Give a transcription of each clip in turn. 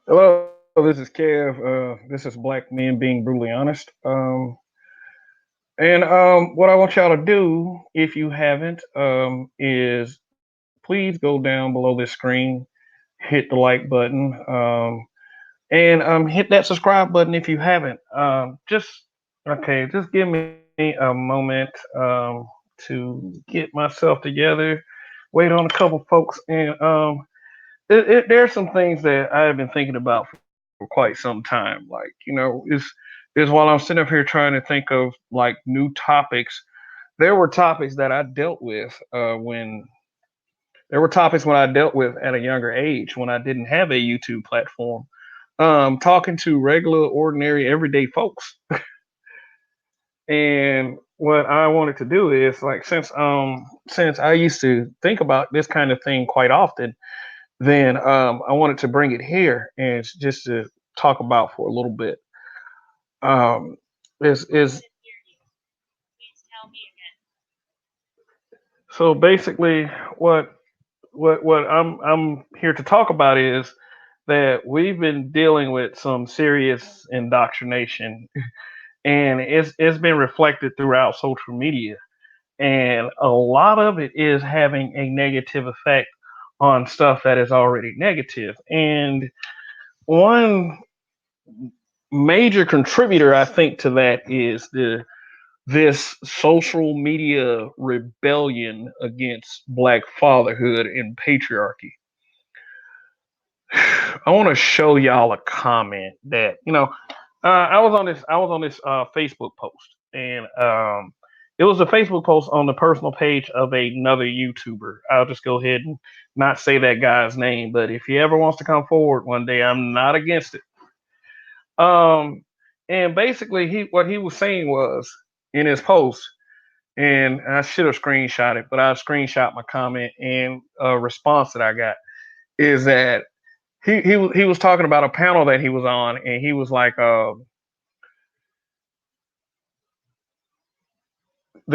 Hello, this is Kev. This is Black Men Being Brutally Honest. And what I want y'all to do, if you haven't, is please go down below this screen, hit the like button, and hit that subscribe button if you haven't. Just give me a moment to get myself together. Wait on a couple folks, and there's some things that I've been thinking about for quite some time. Like, is while I'm sitting up here trying to think of like new topics, there were topics that I dealt with when there were topics when I dealt with at a younger age when I didn't have a YouTube platform. Talking to regular, ordinary, everyday folks. And what I wanted to do is like since I used to think about this kind of thing quite often, then I wanted to bring it here and just to talk about for a little bit. Um, is so basically what what I'm here to talk about is that we've been dealing with some serious indoctrination, and it's been reflected throughout social media, and a lot of it is having a negative effect on stuff that is already negative. And one major contributor, I think, to that is the this social media rebellion against black fatherhood and patriarchy. I want to show y'all a comment that I was on this Facebook post, and it was a Facebook post on the personal page of another YouTuber. I'll just go ahead and not say that guy's name, but if he ever wants to come forward one day, I'm not against it. Um, and basically, he what he was saying was in his post, and I should have screenshot it, but I screenshot my comment and a response that I got is that he was talking about a panel that he was on, and he was like, the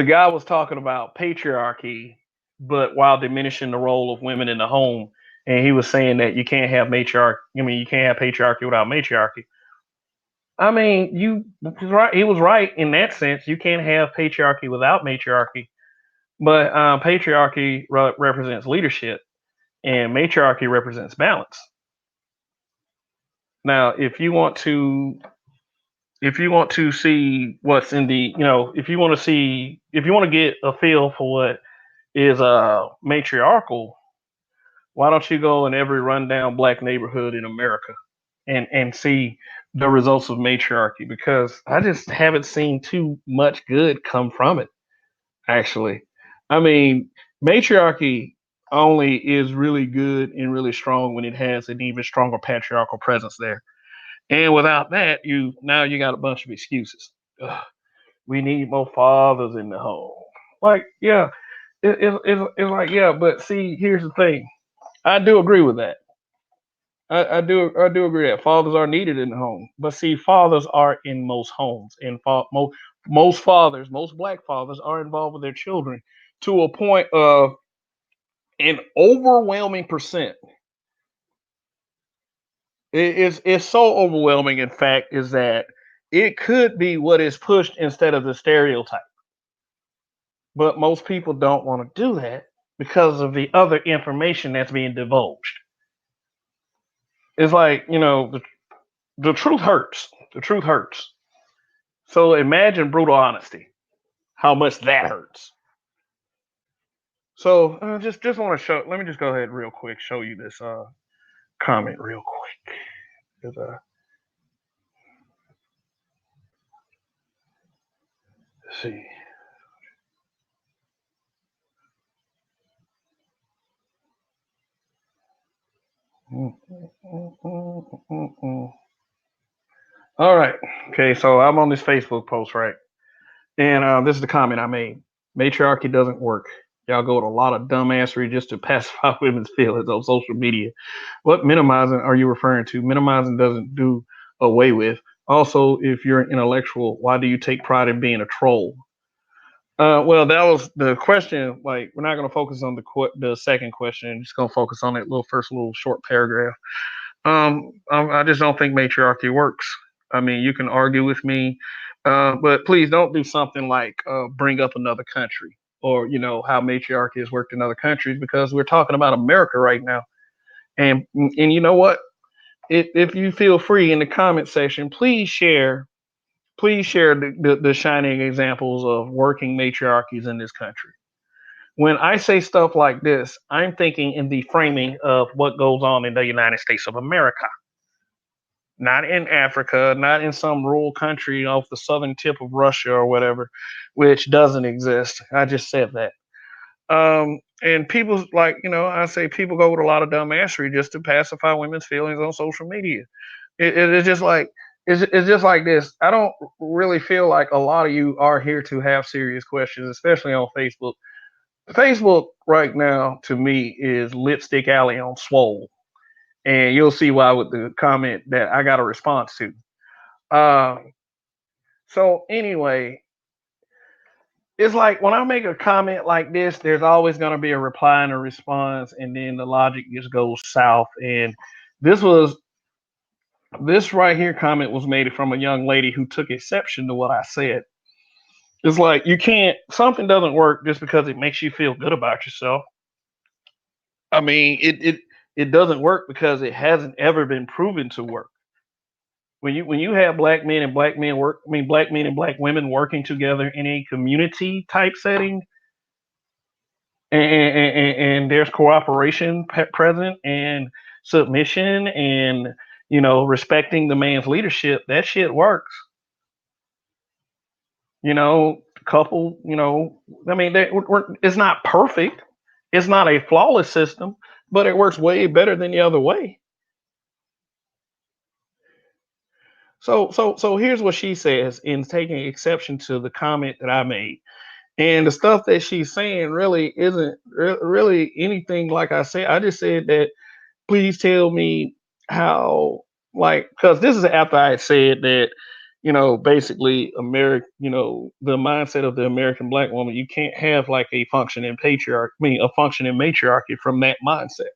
guy was talking about patriarchy, but while diminishing the role of women in the home, and he was saying that you can't have matriarchy. I mean, you can't have patriarchy without matriarchy. I mean, you was right. He was right in that sense. You can't have patriarchy without matriarchy, but patriarchy represents leadership, and matriarchy represents balance. Now, if you want to see what's in the, if you want to get a feel for what is matriarchal, why don't you go in every rundown black neighborhood in America and see the results of matriarchy? Because I just haven't seen too much good come from it. Actually, I mean, matriarchy only is really good and really strong when it has an even stronger patriarchal presence there. And without that, you got a bunch of excuses. Ugh, we need more fathers in the home. Like, yeah, it's like, yeah, but see, here's the thing. I do agree with that. I do agree that fathers are needed in the home. But see, fathers are in most homes, and most fathers, most black fathers, are involved with their children to a point of an overwhelming percent. It's so overwhelming. In fact, is that it could be what is pushed instead of the stereotype. But most people don't want to do that because of the other information that's being divulged. It's like, the truth hurts. The truth hurts. So imagine brutal honesty, how much that hurts. So just want to show. Let me just go ahead real quick, show you this comment real quick. 'Cause, let's see. Mm, mm, mm, mm, mm. All right. Okay. So I'm on this Facebook post, right? And this is the comment I made. Matriarchy doesn't work. Y'all go with a lot of dumbassery just to pacify women's feelings on social media. What minimizing are you referring to? Minimizing doesn't do away with. Also, if you're an intellectual, why do you take pride in being a troll? Well, that was the question. Like, we're not going to focus on the second question. Just going to focus on that little first little short paragraph. I just don't think matriarchy works. I mean, you can argue with me, but please don't do something like bring up another country or how matriarchy has worked in other countries because we're talking about America right now. And you know what? If you feel free in the comment section, please share the shining examples of working matriarchies in this country. When I say stuff like this, I'm thinking in the framing of what goes on in the United States of America, not in Africa, not in some rural country off the southern tip of Russia or whatever, which doesn't exist. I just said that. And people like, I say people go with a lot of dumbassery just to pacify women's feelings on social media. It's just like it's just like this. I don't really feel like a lot of you are here to have serious questions, especially on Facebook. Facebook right now to me is lipstick alley on swole, and you'll see why with the comment that I got a response to. Uh, so anyway, it's like when I make a comment like this, there's always going to be a reply and a response, and then the logic just goes south. And this was this right here comment was made from a young lady who took exception to what I said. It's like you can't something doesn't work just because it makes you feel good about yourself. I mean, it doesn't work because it hasn't ever been proven to work. When you have black men and black men work, I mean black men and black women working together in a community type setting, and there's cooperation present and submission and respecting the man's leadership, that shit works. Couple, I mean, it's not perfect. It's not a flawless system, but it works way better than the other way. So here's what she says in taking exception to the comment that I made. And the stuff that she's saying really isn't really anything like I said. I just said that please tell me how, like, because this is after I had said that, basically the mindset of the American black woman, you can't have like a functioning patriarch, I mean, a functioning matriarchy from that mindset.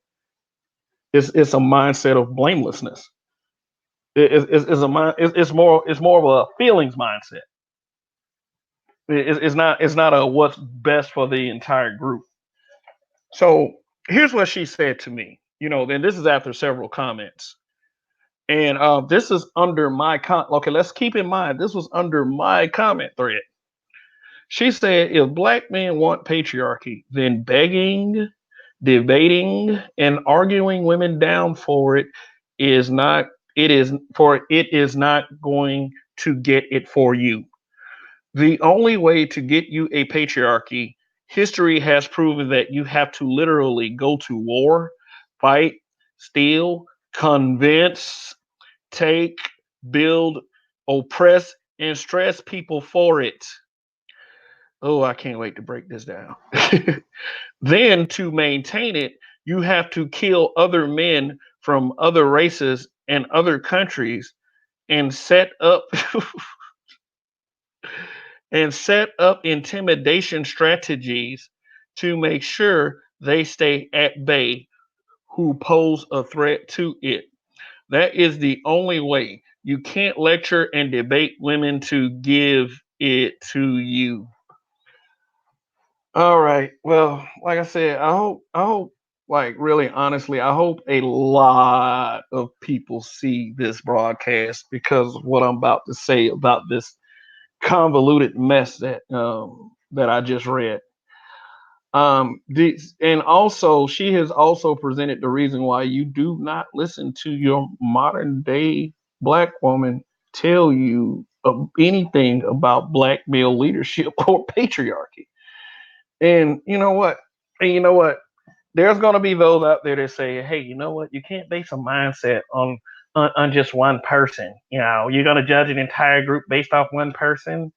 It's a mindset of blamelessness. It's a mind. It's more of a feelings mindset. It's not a what's best for the entire group. So here's what she said to me. Then this is after several comments. And this is under my okay, let's keep in mind this was under my comment thread. She said if black men want patriarchy, then begging, debating, and arguing women down for is not it is not going to get it for you. The only way to get you a patriarchy, history has proven that you have to literally go to war, fight, steal, convince, take, build, oppress, and stress people for it. Oh, I can't wait to break this down. Then to maintain it, you have to kill other men from other races and other countries and set up and set up intimidation strategies to make sure they stay at bay who pose a threat to it. That is the only way. You can't lecture and debate women to give it to you. All right. Well, like I said, I hope, like really honestly, I hope a lot of people see this broadcast because of what I'm about to say about this convoluted mess that I just read. And also she has also presented the reason why you do not listen to your modern day black woman tell you anything about black male leadership or patriarchy. And you know what? And you know what? There's going to be those out there that say, "Hey, you know what? You can't base a mindset on just one person. You're going to judge an entire group based off one person."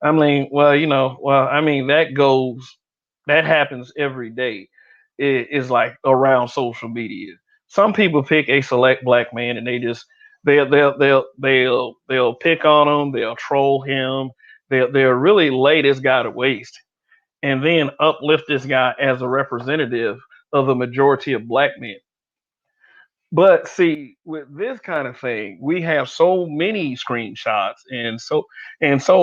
I mean, well, I mean that happens every day. It is like around social media. Some people pick a select black man and they just they'll pick on him, they'll troll him, they'll really lay this guy to waste, and then uplift this guy as a representative of the majority of black men. But see, with this kind of thing, we have so many screenshots and so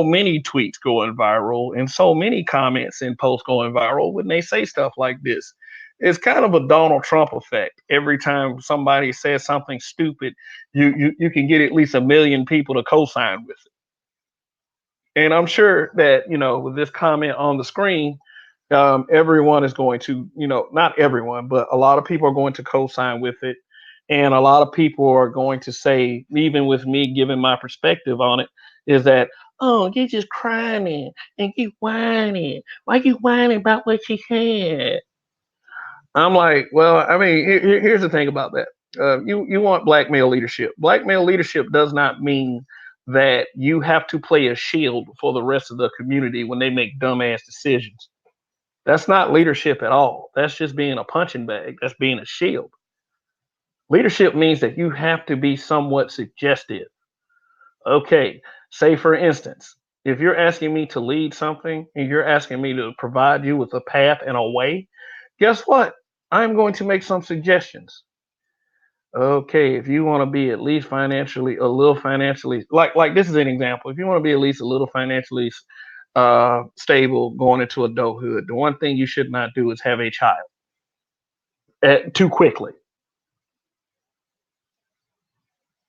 many tweets going viral and so many comments and posts going viral when they say stuff like this. It's kind of a Donald Trump effect. Every time somebody says something stupid, you can get at least a million people to co-sign with it. And I'm sure that, with this comment on the screen, everyone is going to, not everyone, but a lot of people are going to co-sign with it. And a lot of people are going to say, even with me giving my perspective on it, is that, oh, you just crying and keep whining. Why you whining about what she said? I'm like, well, I mean, here's the thing about that. You want black male leadership. Black male leadership does not mean that you have to play a shield for the rest of the community when they make dumbass decisions. That's not leadership at all. That's just being a punching bag. That's being a shield. Leadership means that you have to be somewhat suggestive. Okay, say for instance, if you're asking me to lead something and you're asking me to provide you with a path and a way, guess what? I'm going to make some suggestions. Okay, if you want to be at least financially, a little financially, like this is an example. If you want to be at least a little financially stable going into adulthood, the one thing you should not do is have a child too quickly.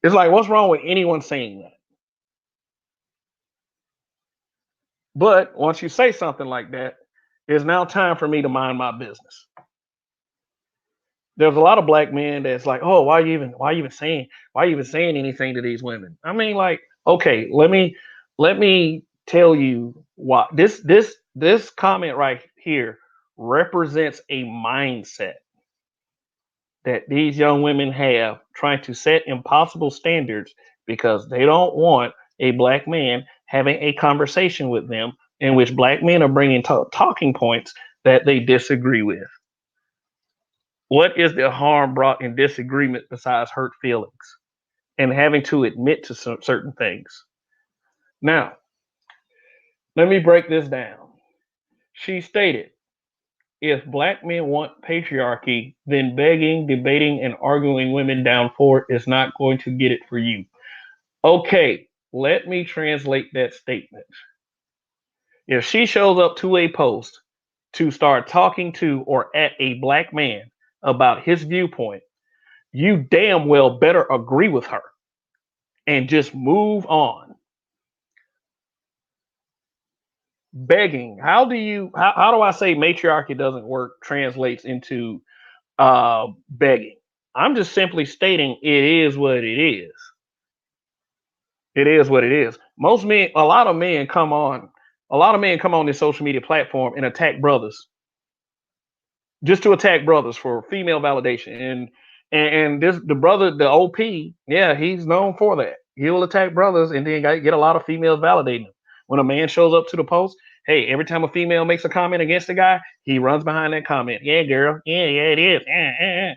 It's like, what's wrong with anyone saying that? But once you say something like that, it's now time for me to mind my business. There's a lot of black men that's like, oh, why you even saying anything to these women? I mean, like, okay, let me tell you why this comment right here represents a mindset that these young women have trying to set impossible standards because they don't want a black man having a conversation with them in which black men are bringing talking points that they disagree with. What is the harm brought in disagreement besides hurt feelings and having to admit to certain things? Now, let me break this down. She stated, if black men want patriarchy, then begging, debating, and arguing women down for it is not going to get it for you. Okay, let me translate that statement. If she shows up to a post to start talking to or at a black man about his viewpoint, you damn well better agree with her and just move on. Begging, how do I say matriarchy doesn't work translates into begging? I'm just simply stating it is what it is. It is what it is. Most men, a lot of men come on this social media platform and attack brothers, just to attack brothers for female validation. And this the brother, the OP, yeah, he's known for that. He'll attack brothers and then get a lot of females validating him. When a man shows up to the post, hey, every time a female makes a comment against a guy, he runs behind that comment. Yeah, girl. Yeah, yeah, it is.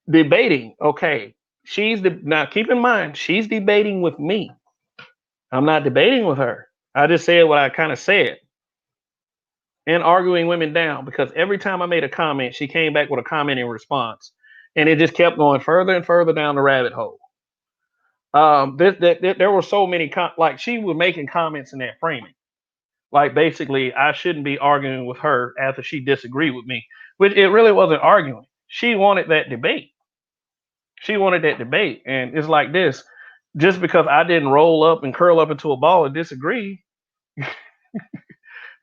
Debating. Okay. Now keep in mind, she's debating with me. I'm not debating with her. I just said what I kind of said. And arguing women down because every time I made a comment, she came back with a comment in response, and it just kept going further and further down the rabbit hole. There were so many like she was making comments in that framing, like basically I shouldn't be arguing with her after she disagreed with me, which it really wasn't arguing. She wanted that debate. She wanted that debate, and it's like this: just because I didn't roll up and curl up into a ball and disagree,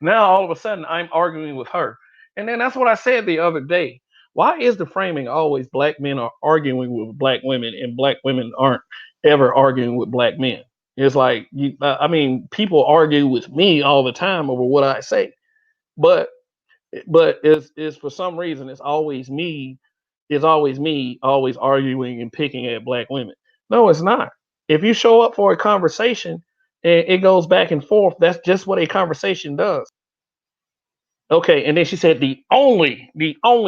now all of a sudden I'm arguing with her. And then that's what I said the other day. Why is the framing always black men are arguing with black women and black women aren't ever arguing with black men? It's like I mean, people argue with me all the time over what I say, but it's for some reason it's always me always arguing and picking at black women. No, it's not. If you show up for a conversation and it goes back and forth, that's just what a conversation does. Okay, and then she said the only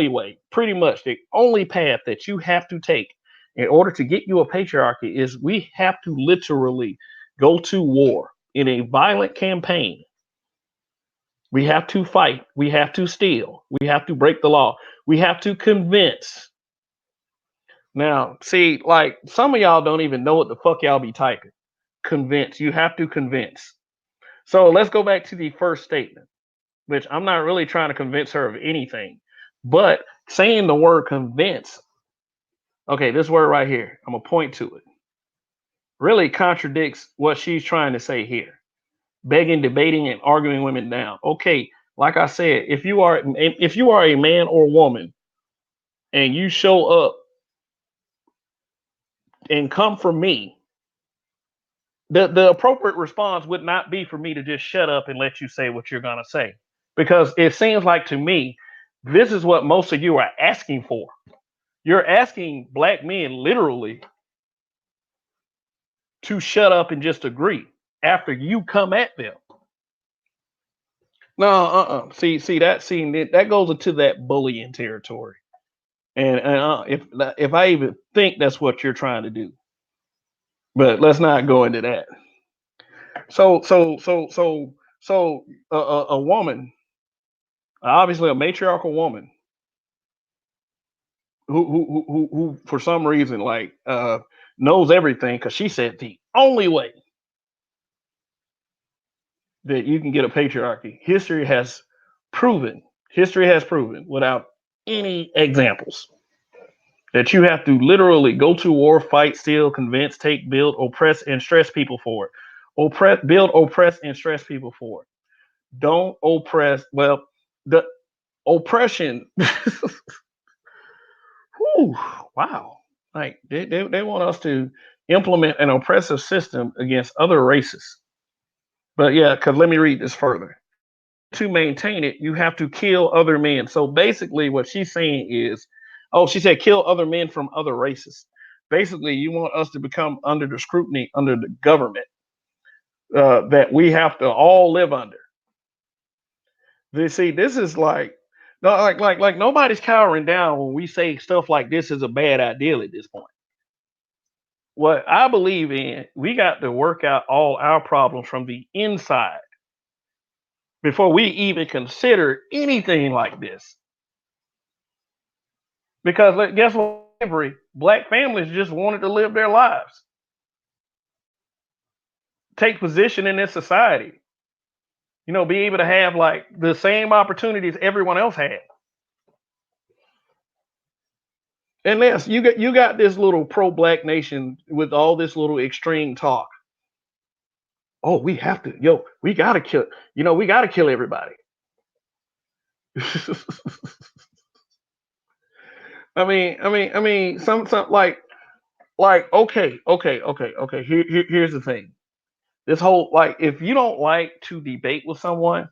way, pretty much the only path that you have to take in order to get you a patriarchy is we have to literally go to war in a violent campaign. We have to fight, we have to steal, we have to break the law, we have to convince Now, see, like some of y'all don't even know what the fuck y'all be typing. Convince. You have to convince. So let's go back to the first statement, which I'm not really trying to convince her of anything, but saying the word convince, okay, this word right here, I'm gonna point to it, really contradicts what she's trying to say here. Begging, debating, and arguing women down. Okay, like I said, if you are a man or woman and you show up and come for me, the appropriate response would not be for me to just shut up and let you say what you're gonna say. Because it seems like to me, this is what most of you are asking for. You're asking black men literally to shut up and just agree after you come at them. No, See that goes into that bullying territory. And if I even think that's what you're trying to do, but let's not go into that. So a woman, obviously a matriarchal woman, who for some reason like knows everything because she said the only way that you can get a patriarchy, history has proven without any examples that you have to literally go to war, fight, steal, convince, take, build, oppress, and stress people for it. Build, oppress, and stress people for it. Don't oppress. Well, the oppression. Whew, wow. Like they want us to implement an oppressive system against other races. But yeah, because let me read this further. To maintain it, you have to kill other men. So basically, what she's saying is, oh, she said kill other men from other races. Basically, you want us to become under the scrutiny, under the government that we have to all live under. You see, this is like, no, like nobody's cowering down when we say stuff like this is a bad idea at this point. What I believe in, we got to work out all our problems from the inside before we even consider anything like this. Because guess what? Every black families just wanted to live their lives, take position in this society, be able to have like the same opportunities everyone else had. Unless you got this little pro-black nation with all this little extreme talk. Oh, we gotta kill everybody. Some okay. Here's the thing. This whole like, if you don't like to debate with someone,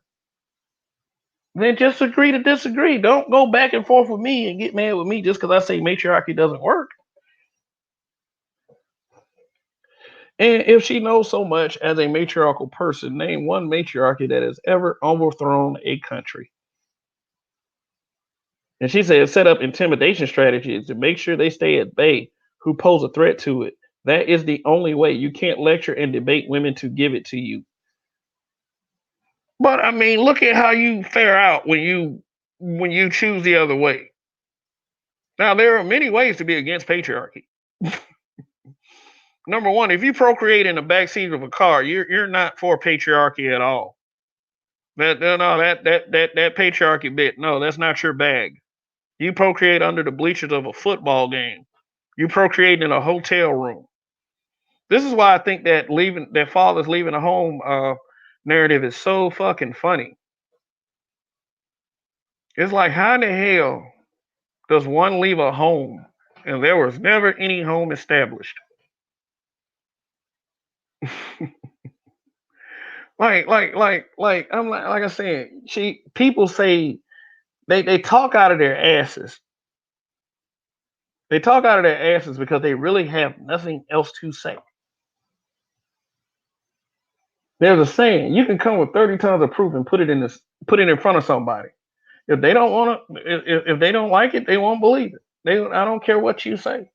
then just agree to disagree. Don't go back and forth with me and get mad with me just because I say matriarchy doesn't work. And if she knows so much as a matriarchal person, name one matriarchy that has ever overthrown a country. And she said set up intimidation strategies to make sure they stay at bay who pose a threat to it. That is the only way. You can't lecture and debate women to give it to you. But I mean, look at how you fare out when you choose the other way. Now there are many ways to be against patriarchy. Number one, if you procreate in the backseat of a car, you're not for patriarchy at all. That patriarchy bit, no, that's not your bag. You procreate under the bleachers of a football game. You procreate in a hotel room. This is why I think that fathers leaving a home narrative is so fucking funny. It's like, how in the hell does one leave a home and there was never any home established? Like I said, people say they talk out of their asses. They talk out of their asses because they really have nothing else to say. There's a saying: you can come with 30 tons of proof and put it in front of somebody. If they don't want to, if they don't like it, they won't believe it. I don't care what you say.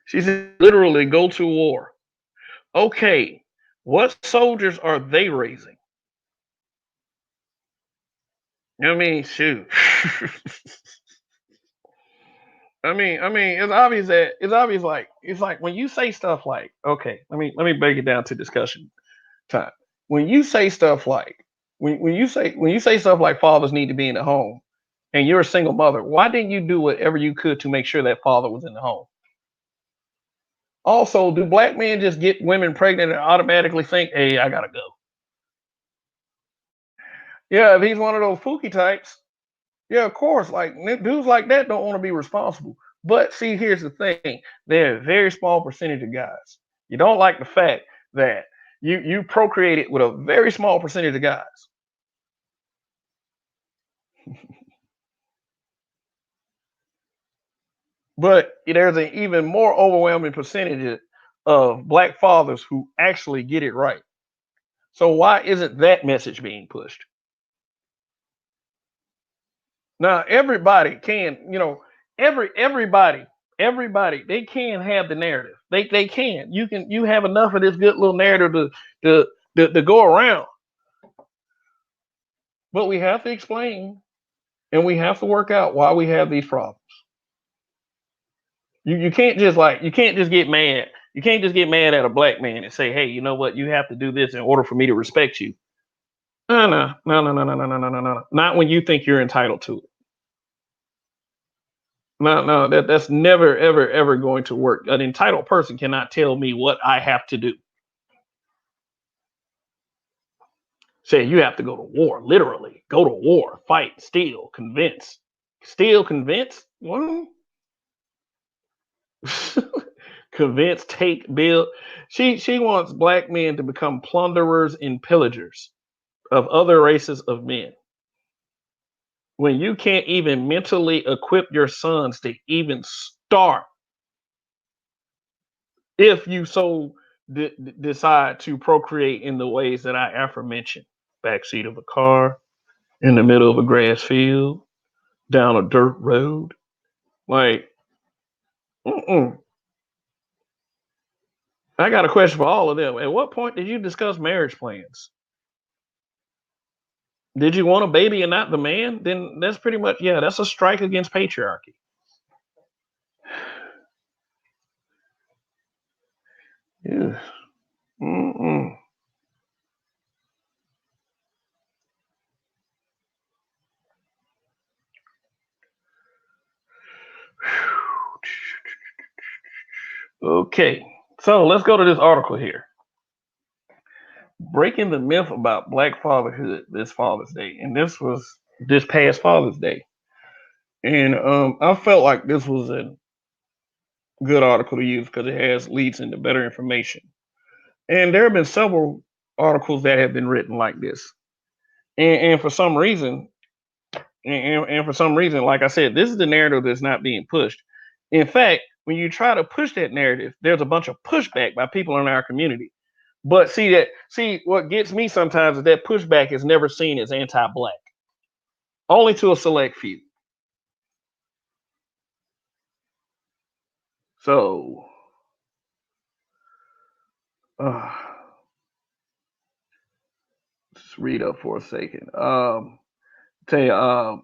She said, literally, go to war. Okay, what soldiers are they raising? You know what I mean? Shoot. it's obvious that it's obvious like it's like when you say stuff like, okay, let me break it down to discussion time. When you say stuff like when you say stuff like fathers need to be in the home and you're a single mother, why didn't you do whatever you could to make sure that father was in the home? Also, do black men just get women pregnant and automatically think, hey, I gotta go? Yeah, if he's one of those pookie types, yeah, of course. Like dudes like that don't want to be responsible. But see, here's the thing: they're a very small percentage of guys. You don't like the fact that you procreated with a very small percentage of guys. But there's an even more overwhelming percentage of black fathers who actually get it right. So why isn't that message being pushed? Now everybody can, everybody they can have the narrative. They can. You have enough of this good little narrative to to go around. But we have to explain and we have to work out why we have these problems. You can't just you can't just get mad. You can't just get mad at a black man and say, hey, you know what, you have to do this in order for me to respect you. No, no, no, no, no, no, no, no, no, no, no. Not when you think you're entitled to it. No, no, that's never, ever, ever going to work. An entitled person cannot tell me what I have to do. Say you have to go to war, literally. Go to war, fight, steal, convince. Steal, convince? Well, convince, take, build. She wants black men to become plunderers and pillagers of other races of men. When you can't even mentally equip your sons to even start if you so decide to procreate in the ways that I aforementioned. Backseat of a car, in the middle of a grass field, down a dirt road. Like, mm-mm. I got a question for all of them. At what point did you discuss marriage plans? Did you want a baby and not the man? Then that's pretty much, yeah, that's a strike against patriarchy. Yeah. Mm-mm. Okay, so let's go to this article here. Breaking the myth about black fatherhood this Father's Day, and this was this past Father's Day, and I felt like this was a good article to use because it has leads into better information. And there have been several articles that have been written like this, and for some reason, and for some reason, like I said, this is the narrative that's not being pushed. In fact, when you try to push that narrative, there's a bunch of pushback by people in our community. But see what gets me sometimes is that pushback is never seen as anti-black, only to a select few. So, uh, just read up for a second. Tell you,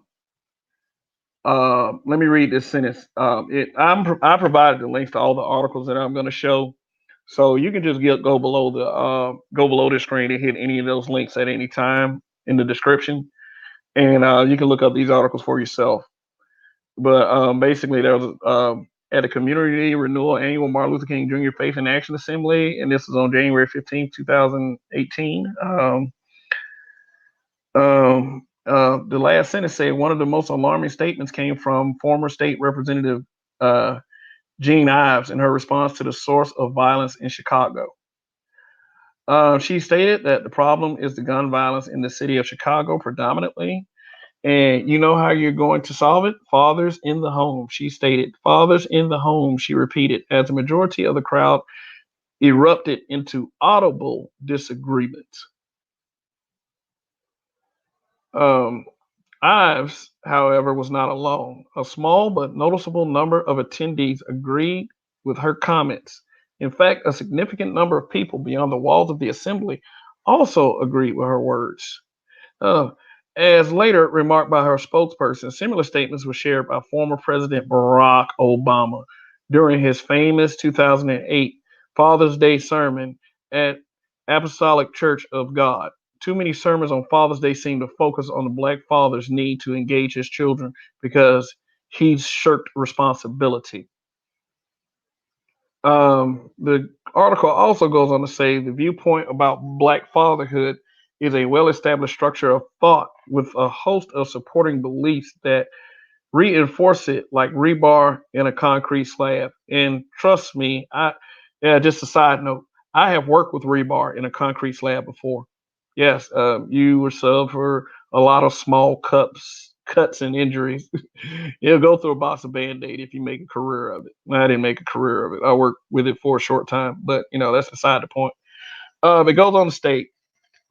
let me read this sentence. I provided the links to all the articles that I'm going to show, so you can just go below the screen and hit any of those links at any time in the description, and you can look up these articles for yourself. But basically, there was at a community renewal annual Martin Luther King Jr. Faith in Action Assembly, and this was on January 15th, 2018. The last sentence said one of the most alarming statements came from former state representative uh, Jean Ives in her response to the source of violence in Chicago. She stated that the problem is the gun violence in the city of Chicago predominantly. And you know how you're going to solve it? Fathers in the home, she stated. Fathers in the home, she repeated, as the majority of the crowd erupted into audible disagreements. Um, Ives, however, was not alone. A small but noticeable number of attendees agreed with her comments. In fact, a significant number of people beyond the walls of the assembly also agreed with her words. Uh, As later remarked by her spokesperson, similar statements were shared by former President Barack Obama during his famous 2008 Father's Day sermon at Apostolic Church of God. Too many sermons on Father's Day seem to focus on the black father's need to engage his children because he's shirked responsibility. The article also goes on to say the viewpoint about black fatherhood is a well established structure of thought with a host of supporting beliefs that reinforce it like rebar in a concrete slab. And trust me, yeah, just a side note, I have worked with rebar in a concrete slab before. Yes, you will suffer a lot of small cuts and injuries. You'll go through a box of Band-Aid if you make a career of it. I didn't make a career of it. I worked with it for a short time, but that's beside the point. It goes on to state.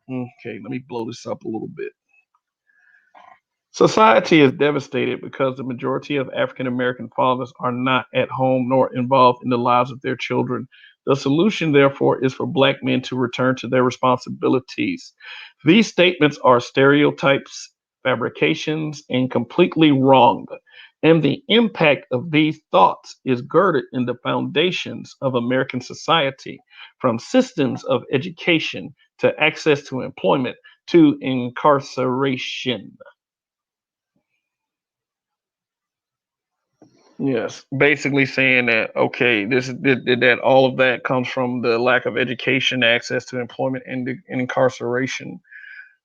Okay, let me blow this up a little bit. Society is devastated because the majority of African American fathers are not at home nor involved in the lives of their children. The solution, therefore, is for black men to return to their responsibilities. These statements are stereotypes, fabrications, and completely wrong. And the impact of these thoughts is girded in the foundations of American society, from systems of education to access to employment to incarceration. Yes, basically saying that okay, that all of that comes from the lack of education, access to employment, and incarceration.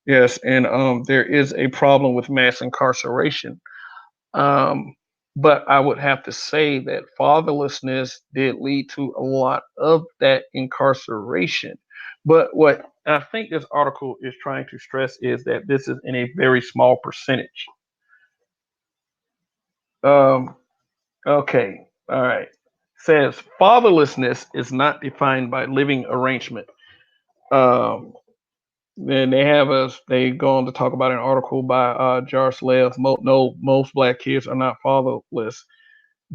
Yes, and there is a problem with mass incarceration. Um, but I would have to say that fatherlessness did lead to a lot of that incarceration. But what I think this article is trying to stress is that this is in a very small percentage. Um, Okay. All right. Says fatherlessness is not defined by living arrangement. Um, then they go on to talk about an article by Jar Lev. No, most black kids are not fatherless.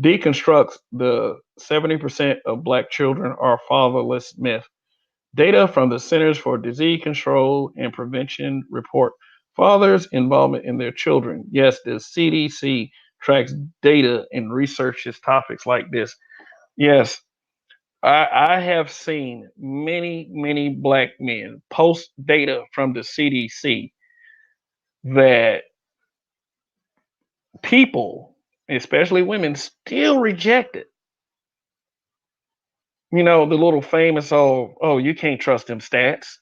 Deconstructs the 70% of black children are fatherless myth. Data from the Centers for Disease Control and Prevention report fathers' involvement in their children. Yes, the CDC tracks data and researches topics like this. Yes, I have seen many black men post data from the CDC that people, especially women, still reject it. The little famous oh, you can't trust them stats.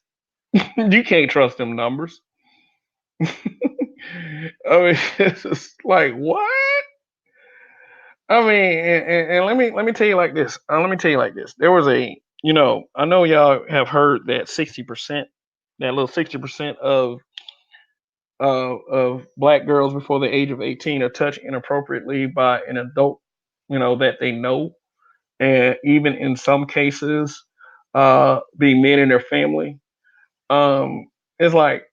You can't trust them numbers. I mean, it's just like what? I mean, and let me tell you like this. Let me tell you like this. There was I know y'all have heard that 60%, that little 60% of black girls before the age of 18 are touched inappropriately by an adult, that they know, and even in some cases, be men in their family. It's like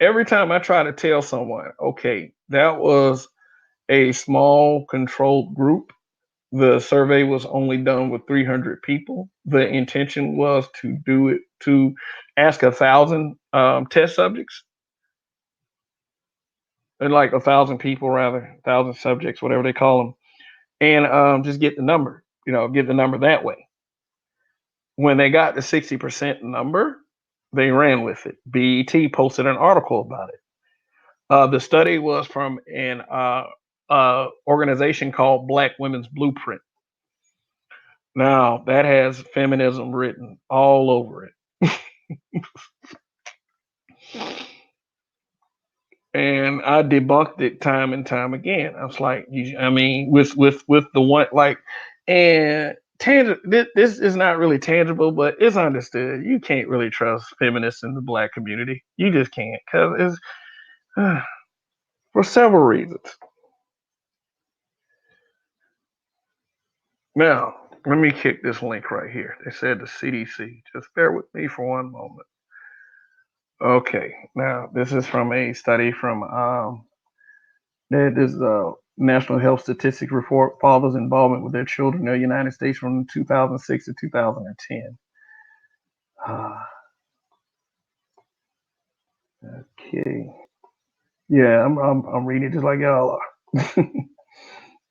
every time I try to tell someone, okay, that was a small controlled group. The survey was only done with 300 people. The intention was to do it to ask 1,000 test subjects, and like 1,000 people, rather, 1,000 subjects, whatever they call them, and just get the number. Get the number that way. When they got the 60% number, they ran with it. BET posted an article about it. The study was from an organization called Black Women's Blueprint. Now that has feminism written all over it. And I debunked it time and time again. I was like, I mean, with the one like, and tangible. This is not really tangible, but it's understood. You can't really trust feminists in the black community. You just can't, because it's for several reasons. Now, let me kick this link right here. They said the CDC. Just bear with me for one moment. Okay, now this is from a study from this National Health Statistics Report, fathers' involvement with their children in the United States from 2006 to 2010. Okay. Yeah, I'm reading it just like y'all are.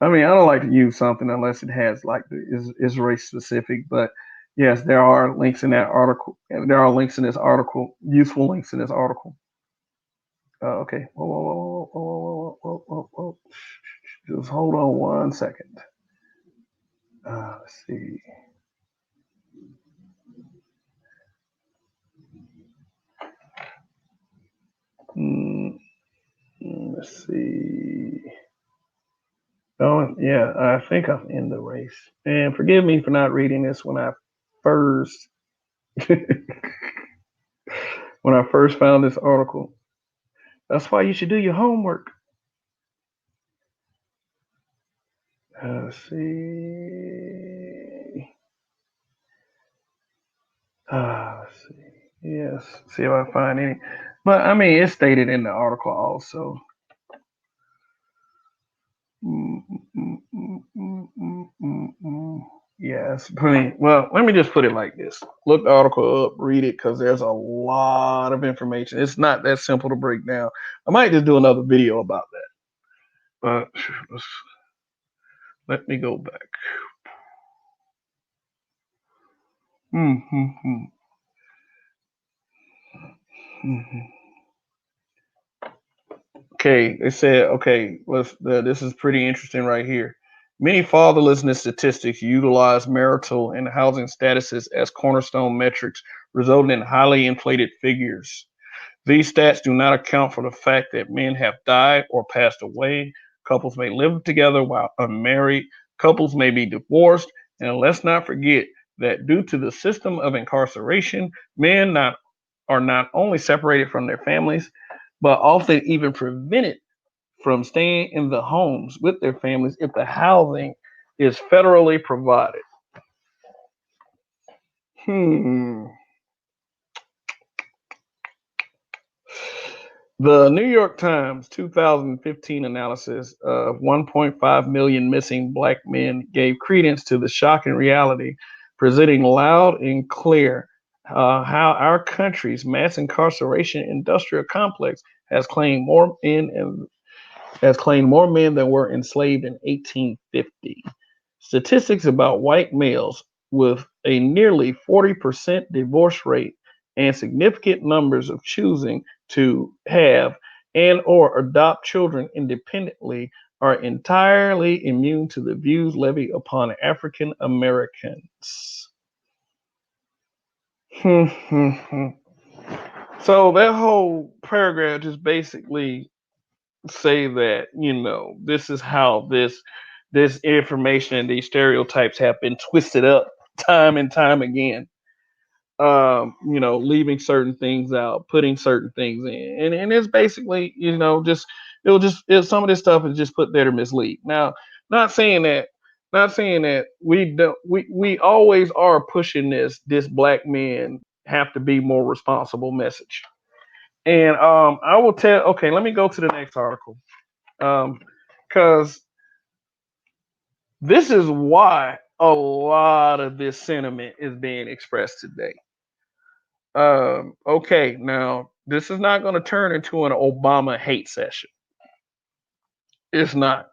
I mean, I don't like to use something unless it has like is race specific. But yes, there are links in that article. And there are links in this article, useful links in this article. Okay. Whoa, whoa, whoa, whoa, whoa, whoa, whoa, whoa. Just hold on one second. Let's see. Mm, let's see. Oh, yeah, I think I'm in the race. And forgive me for not reading this when I first when I first found this article. That's why you should do your homework. Let's see. Let's see. Yes. See if I find any. But I mean, it's stated in the article also. Mm, mm, mm, mm, mm, mm, mm. Yes, pretty well. Let me just put it like this: look the article up, read it, because there's a lot of information. It's not that simple to break down. I might just do another video about that. But let me go back. Mm-hmm. Mm-hmm. Okay, they said, okay, this is pretty interesting right here. Many fatherlessness statistics utilize marital and housing statuses as cornerstone metrics, resulting in highly inflated figures. These stats do not account for the fact that men have died or passed away. Couples may live together while unmarried. Couples may be divorced. And let's not forget that due to the system of incarceration, men are not only separated from their families, but often even prevented from staying in the homes with their families if the housing is federally provided. Hmm. The New York Times 2015 analysis of 1.5 million missing black men gave credence to the shocking reality, presenting loud and clear how our country's mass incarceration industrial complex has claimed more men and has claimed more men than were enslaved in 1850. Statistics about white males with a nearly 40% divorce rate and significant numbers of choosing to have and or adopt children independently are entirely immune to the views levied upon African Americans. So that whole paragraph just basically say that this is how this information and these stereotypes have been twisted up time and time again, leaving certain things out, putting certain things in, and it's basically some of this stuff is just put there to mislead. Now, not saying that we don't we always are pushing this black men have to be more responsible message. And I will tell, okay, let me go to the next article, because this is why a lot of this sentiment is being expressed today. Okay, now this is not going to turn into an Obama hate session. It's not.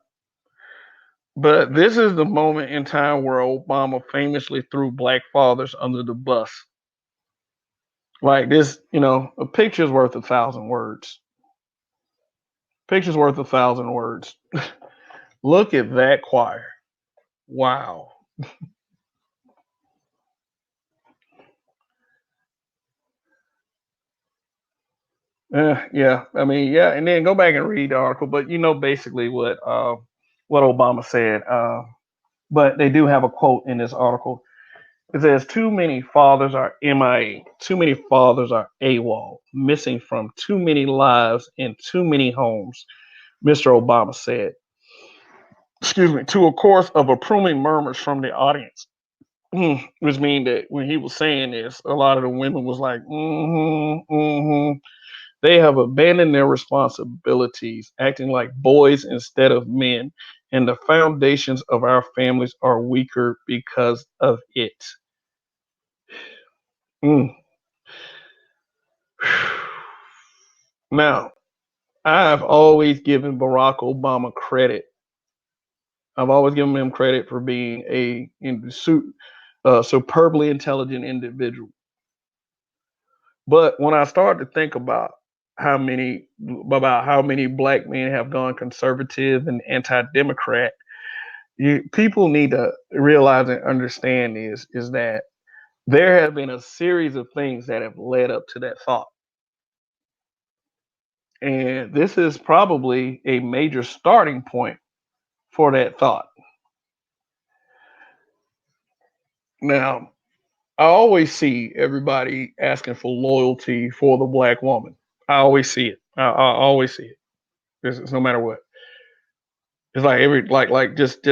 But this is the moment in time where Obama famously threw black fathers under the bus. Like this, a picture's worth 1,000 words. Picture's worth 1,000 words. Look at that choir. Wow. Yeah, I mean, yeah, and then go back and read the article. But basically what Obama said. But they do have a quote in this article. It says, "Too many fathers are MIA. Too many fathers are AWOL, missing from too many lives in too many homes." Mr. Obama said, excuse me, to a chorus of approving murmurs from the audience. Which means that when he was saying this, a lot of the women was like, mm-hmm, mm-hmm. They have abandoned their responsibilities, acting like boys instead of men, and the foundations of our families are weaker because of it. Mm. Now, I've always given Barack Obama credit. I've always given him credit for being a superbly intelligent individual. But when I start to think how many how many black men have gone conservative and anti-democrat, people need to realize and understand is that there have been a series of things that have led up to that thought. And this is probably a major starting point for that thought. Now, I always see everybody asking for loyalty for the black woman. I always see it. I always see it. It's no matter what. It's like every like just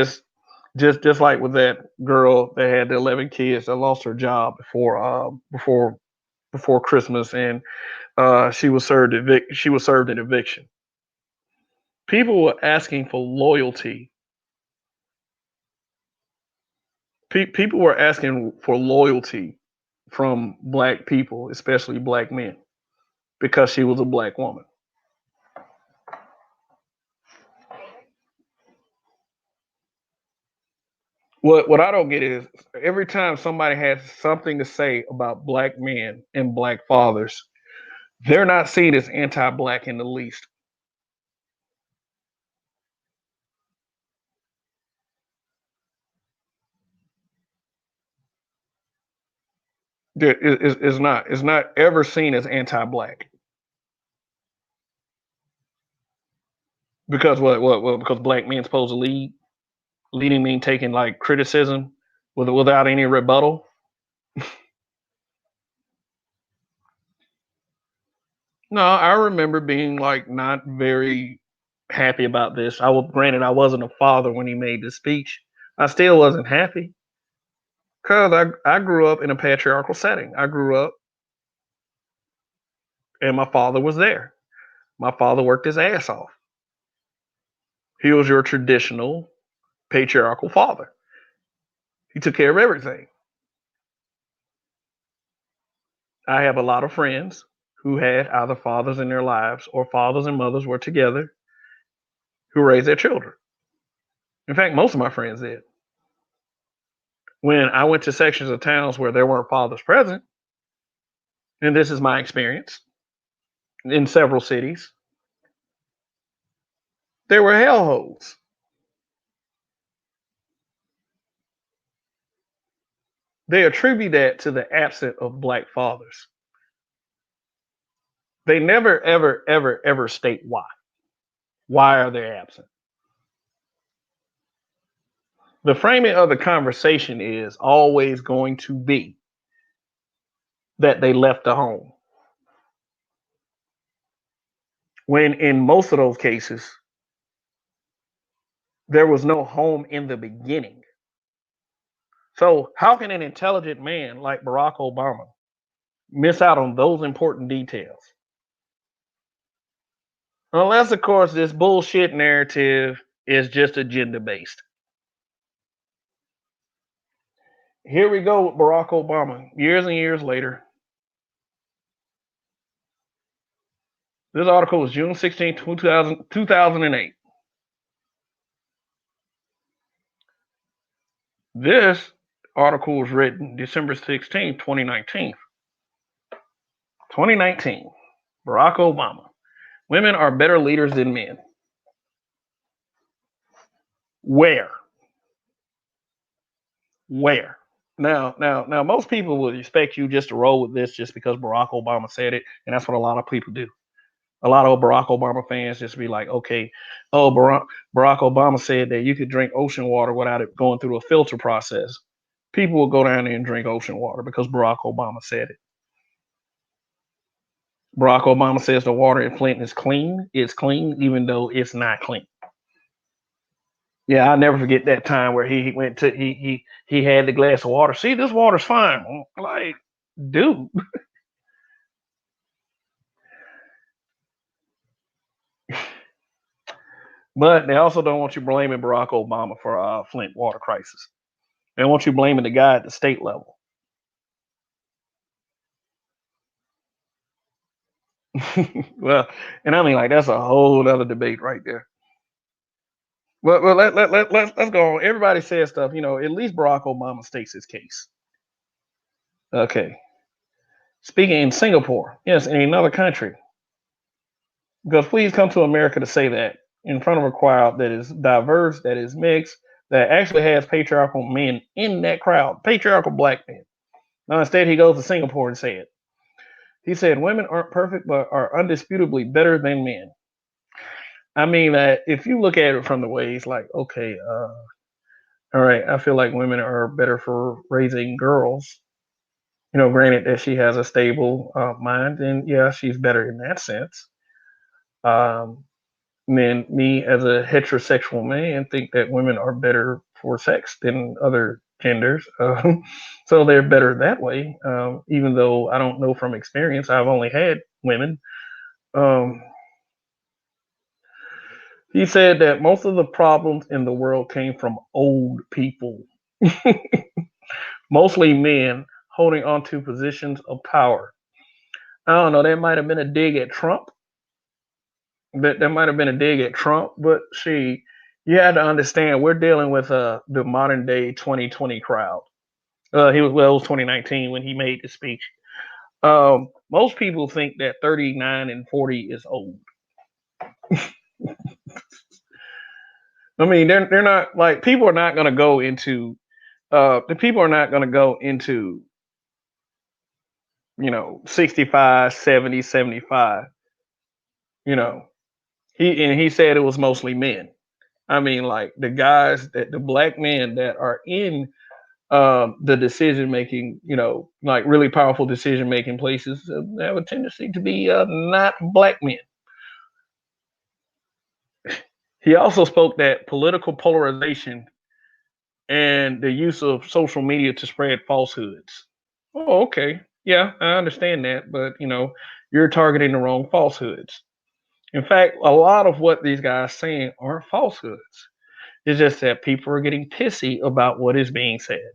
like with that girl that had the 11 kids that lost her job before Christmas, and she was served an eviction. People were asking for loyalty. People were asking for loyalty from black people, especially black men, because she was a black woman. What I don't get is every time somebody has something to say about black men and black fathers, they're not seen as anti-black in the least. It's not ever seen as anti-black because what because black men supposed to leading mean taking like criticism without any rebuttal. No, I remember being like not very happy about this. Granted I wasn't a father when he made this speech. I still wasn't happy because I grew up in a patriarchal setting. I grew up and my father was there. My father worked his ass off. He was your traditional patriarchal father. He took care of everything. I have a lot of friends who had either fathers in their lives or fathers and mothers were together who raised their children. In fact, most of my friends did. When I went to sections of towns where there weren't fathers present, and this is my experience in several cities, there were hellholes. They attribute that to the absence of black fathers. They never, ever, ever, ever state why. Why are they absent? The framing of the conversation is always going to be that they left the home. When in most of those cases, there was no home in the beginning. So, how can an intelligent man like Barack Obama miss out on those important details? Unless, of course, this bullshit narrative is just agenda based. Here we go with Barack Obama, years and years later. This article was June 16, 2008. This article was written December 16, 2019. 2019. Barack Obama. Women are better leaders than men. Where? Where? Now, most people would expect you just to roll with this just because Barack Obama said it, and that's what a lot of people do. A lot of Barack Obama fans just be like, okay, oh, Barack Obama said that you could drink ocean water without it going through a filter process. People will go down there and drink ocean water because Barack Obama said it. Barack Obama says the water in Flint is clean. It's clean, even though it's not clean. Yeah, I'll never forget that time where he went to he had the glass of water. See, this water's fine. Like, dude. But they also don't want you blaming Barack Obama for Flint water crisis. They want you blaming the guy at the state level. Well, and I mean, like, that's a whole other debate right there. Well, let's go on. Everybody says stuff, at least Barack Obama states his case. Okay. Speaking in Singapore, yes, in another country, because please come to America to say that in front of a crowd that is diverse, that is mixed, that actually has patriarchal men in that crowd, patriarchal black men. Now, instead, he goes to Singapore and say it. He said, women aren't perfect, but are undisputably better than men. I mean, that if you look at it from the way he's like, okay, all right, I feel like women are better for raising girls. Granted that she has a stable mind, and yeah, she's better in that sense. Um, then me as a heterosexual man think that women are better for sex than other genders. So they're better that way. Even though I don't know from experience, I've only had women. Um, he said that most of the problems in the world came from old people, mostly men holding on to positions of power. I don't know. That might have been a dig at Trump. That might have been a dig at Trump, but see, you had to understand we're dealing with the modern day 2020 crowd. It was 2019 when he made the speech. Most people think that 39 and 40 is old. I mean, they're not like people are not going to go into the people are not going to go into 65, 70, 75. You know, he said it was mostly men. I mean, like the black men that are in the decision making, like really powerful decision making places have a tendency to be not black men. He also spoke that political polarization and the use of social media to spread falsehoods. Oh, okay. Yeah, I understand that, but you're targeting the wrong falsehoods. In fact, a lot of what these guys saying aren't falsehoods. It's just that people are getting pissy about what is being said.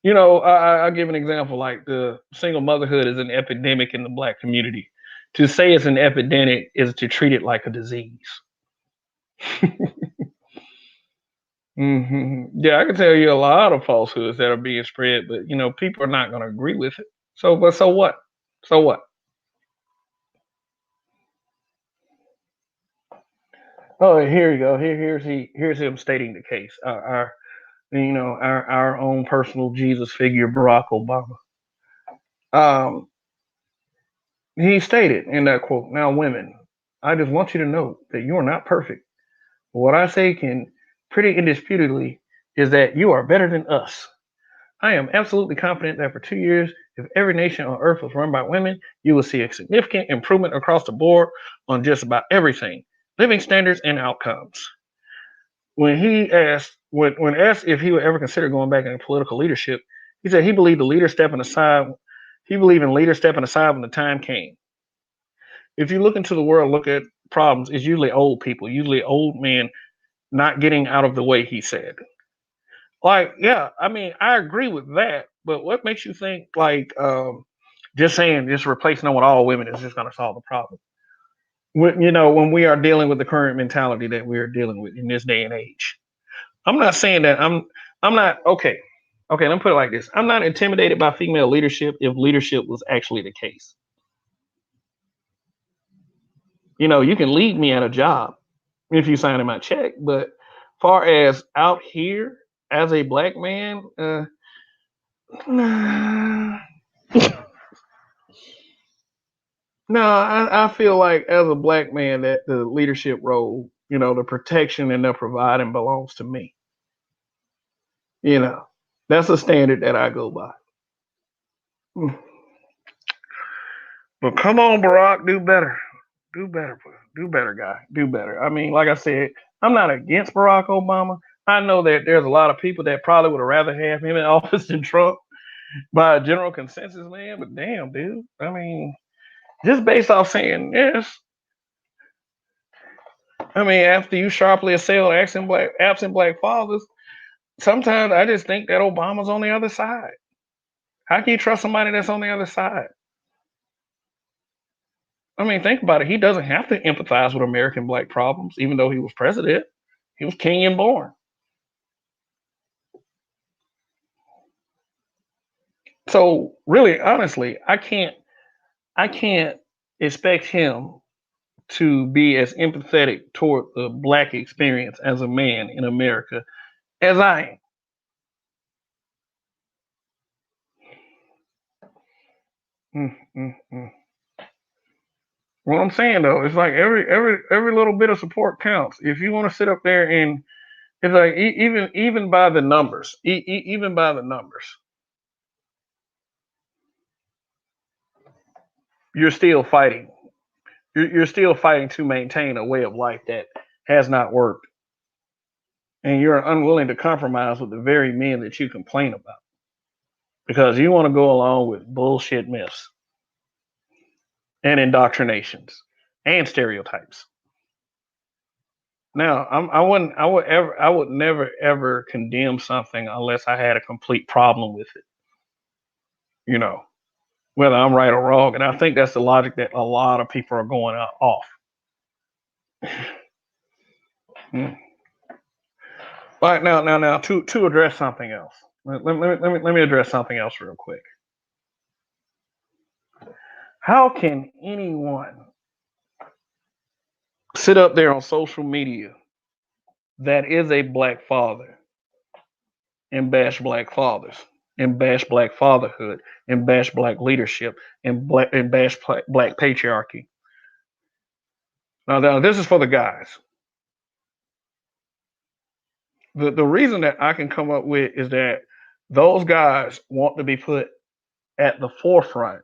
I'll give an example. Like the single motherhood is an epidemic in the black community. To say it's an epidemic is to treat it like a disease. Yeah, I can tell you a lot of falsehoods that are being spread, but people are not going to agree with it. So what? So what? Oh, here you go. Here's him stating the case. Our own personal Jesus figure, Barack Obama. Um, he stated in that quote, "Now, women, I just want you to know that you are not perfect. What I say can pretty indisputably is that you are better than us. I am absolutely confident that for 2 years, if every nation on earth was run by women, you will see a significant improvement across the board on just about everything, living standards and outcomes." When asked if he would ever consider going back into political leadership, he said he believed the leader stepping aside. He believed in leaders stepping aside when the time came. If you look into the world, look at problems. It's usually old people, usually old men not getting out of the way. He said, like, yeah, I mean, I agree with that. But what makes you think like just saying just replacing them with all women is just going to solve the problem? When we are dealing with the current mentality that we are dealing with in this day and age. I'm not saying that I'm not okay. Okay, let me put it like this. I'm not intimidated by female leadership if leadership was actually the case. You can lead me at a job if you sign in my check, but far as out here as a black man, nah, no, I feel like as a black man that the leadership role, the protection and the providing belongs to me. You know, that's a standard that I go by. Mm. But come on, Barack, do better. Do better, do better, guy. Do better. I mean, like I said, I'm not against Barack Obama. I know that there's a lot of people that probably would have rather have him in office than Trump by a general consensus, man. But damn, dude. I mean, just based off saying yes, I mean, after you sharply assail absent black fathers, sometimes I just think that Obama's on the other side. How can you trust somebody that's on the other side? I mean, think about it. He doesn't have to empathize with American black problems, even though he was president. He was king and born. So really, honestly, I can't expect him to be as empathetic toward the black experience as a man in America as I am. Mm, mm, mm. What I'm saying though, it's like every little bit of support counts. If you want to sit up there and it's like even by the numbers, even by the numbers, you're still fighting. You're still fighting to maintain a way of life that has not worked, and you're unwilling to compromise with the very men that you complain about because you want to go along with bullshit myths and indoctrinations and stereotypes. Now, I would never ever condemn something unless I had a complete problem with it. You know, whether I'm right or wrong, and I think that's the logic that a lot of people are going off. Mm. Right now, to address something else. Let me address something else real quick. How can anyone sit up there on social media that is a black father and bash black fathers and bash black fatherhood and bash black leadership and bash black patriarchy? Now, this is for the guys. The reason that I can come up with is that those guys want to be put at the forefront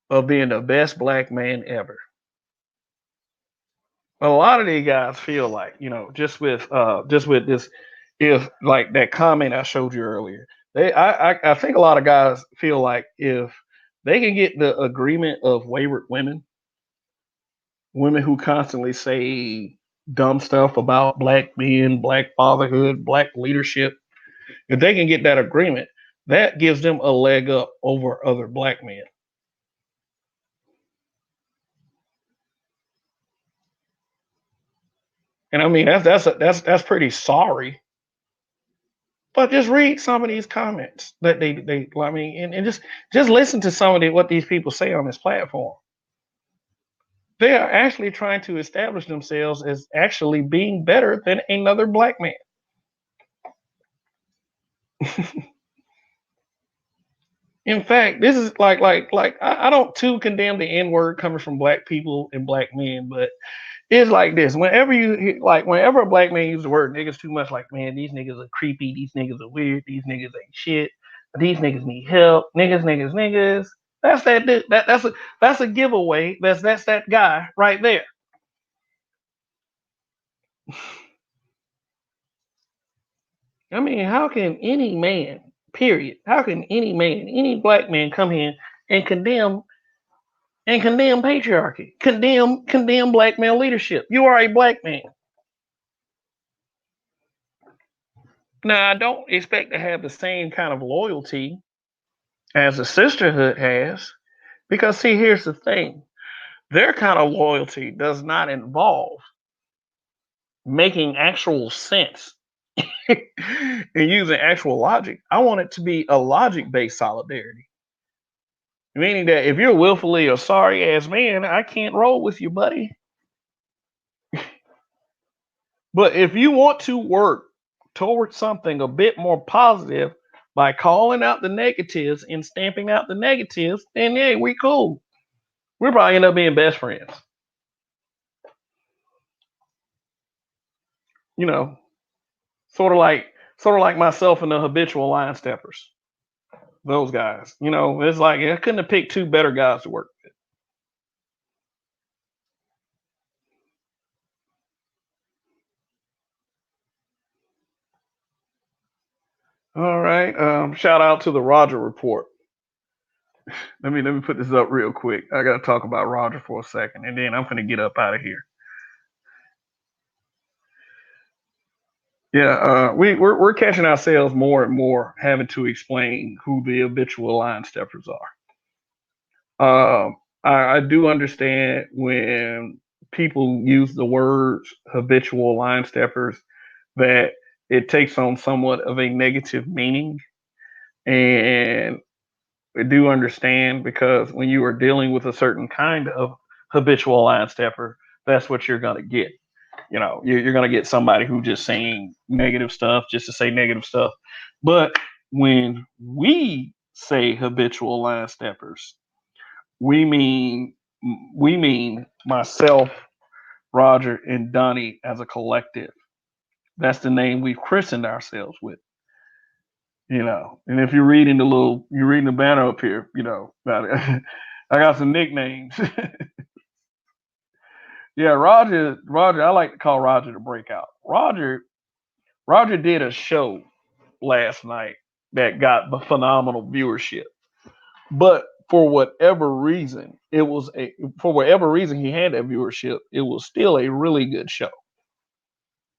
of being the best black man ever. A lot of these guys feel like, just with this, if like that comment I showed you earlier, I think a lot of guys feel like if they can get the agreement of wayward women who constantly say dumb stuff about black men, black fatherhood, black leadership, if they can get that agreement, that gives them a leg up over other black men. And I mean that's pretty sorry. But just read some of these comments that they I mean, and just listen to some of what these people say on this platform. They are actually trying to establish themselves as actually being better than another black man. In fact, this is like I don't too condemn the N word coming from black people and black men, but it's like this. Whenever a black man uses the word niggas too much, like, man, these niggas are creepy, these niggas are weird, these niggas ain't shit, these niggas need help, niggas. That's that dude. That's a giveaway. That's that guy right there. I mean, how can any man, period, how can any man, any black man come in and condemn patriarchy, condemn black male leadership? You are a black man. Now, I don't expect to have the same kind of loyalty as the sisterhood has, because see, here's the thing: their kind of loyalty does not involve making actual sense and using actual logic. I want it to be a logic-based solidarity, meaning that if you're willfully a sorry ass man, I can't roll with you, buddy. But if you want to work towards something a bit more positive by calling out the negatives and stamping out the negatives, then yeah, we cool. We'll probably end up being best friends. You know, sort of like myself and the habitual line steppers. Those guys. It's like I couldn't have picked two better guys to work with. All right. Shout out to the Roger report. Let me put this up real quick. I gotta talk about Roger for a second, and then I'm gonna get up out of here. Yeah, we're catching ourselves more and more having to explain who the habitual line steppers are. I do understand when people use the words habitual line steppers that it takes on somewhat of a negative meaning. And I do understand because when you are dealing with a certain kind of habitual line stepper, that's what you're going to get. You're going to get somebody who just saying negative stuff just to say negative stuff. But when we say habitual line steppers, we mean we mean myself, Roger, and Donnie as a collective. That's the name we've christened ourselves with. And if you're reading the banner up here, I got some nicknames. Yeah, Roger, I like to call Roger the breakout. Roger did a show last night that got the phenomenal viewership. But for whatever reason he had that viewership, it was still a really good show.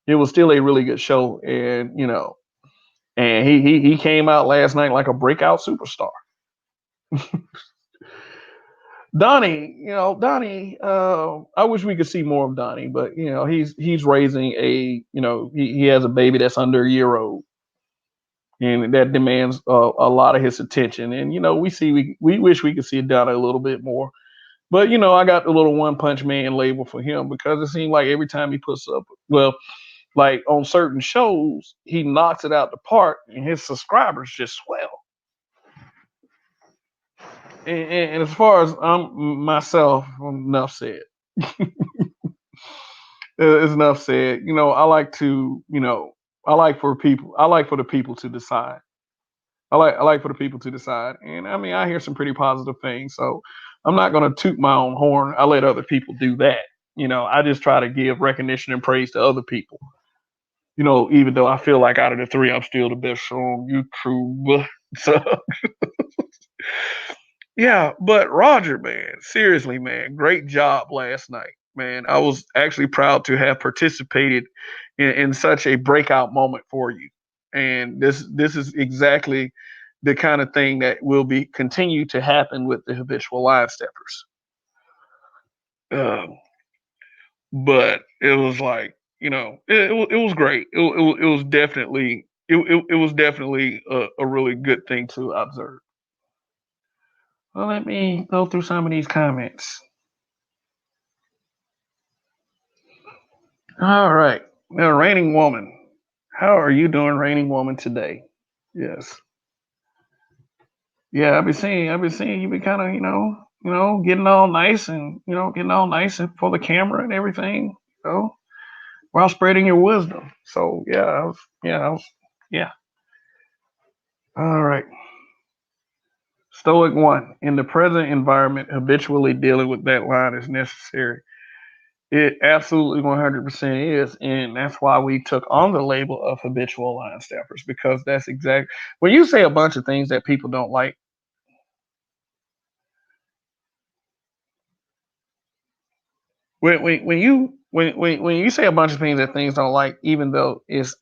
It was still a really good show, and he came out last night like a breakout superstar. Donnie. I wish we could see more of Donnie, but he's raising he has a baby that's under a year old, and that demands a lot of his attention. And we wish we could see Donnie a little bit more. But I got the little one punch man label for him because it seemed like every time he puts up, well, like on certain shows, he knocks it out the park, and his subscribers just swell. And as far as I'm myself, enough said. It's enough said. I like for the people to decide. I like for the people to decide. And I mean, I hear some pretty positive things. So I'm not gonna toot my own horn. I let other people do that. I just try to give recognition and praise to other people. Even though I feel like out of the three, I'm still the best on YouTube. So yeah, but Roger, man, seriously, man, great job last night, man. I was actually proud to have participated in such a breakout moment for you. And this is exactly the kind of thing that will be continue to happen with the habitual live steppers. Um, but it was like, it was great. It was definitely it was definitely a really good thing to observe. Well, let me go through some of these comments. All right. Now, Raining Woman. How are you doing, Raining Woman, today? Yes. Yeah, I've been seeing you be kind of, getting all nice and, getting all nice and for the camera and everything, you know, while spreading your wisdom. So yeah, yeah. All right. Stoic one. In the present environment, habitually dealing with that line is necessary. It absolutely 100% is, and that's why we took on the label of habitual line staffers because that's exact. When you say a bunch of things that people don't like, when you say a bunch of things that things don't like, even though it's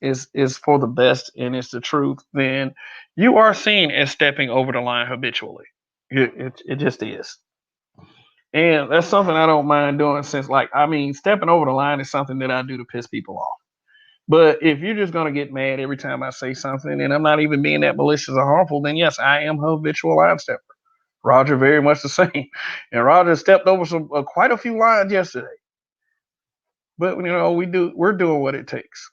for the best and it's the truth, then you are seen as stepping over the line habitually. It just is, and that's something I don't mind doing. Since I mean, stepping over the line is something that I do to piss people off. But if you're just gonna get mad every time I say something, and I'm not even being that malicious or harmful, then yes, I am habitual line stepper. Roger, very much the same, and Roger stepped over some quite a few lines yesterday. But we're doing what it takes.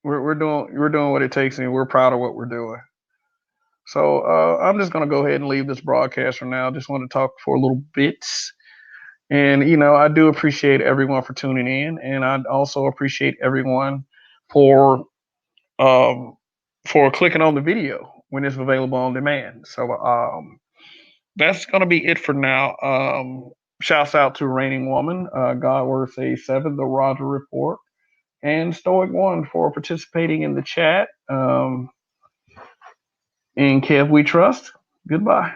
We're doing what it takes, and we're proud of what we're doing. So I'm just gonna go ahead and leave this broadcast for now. Just want to talk for a little bit, and I do appreciate everyone for tuning in, and I also appreciate everyone for um, for clicking on the video when it's available on demand. So that's going to be it for now. Shouts out to Raining Woman, God Word Say 7, The Roger Report, and Stoic One for participating in the chat. In Kev We Trust. Goodbye.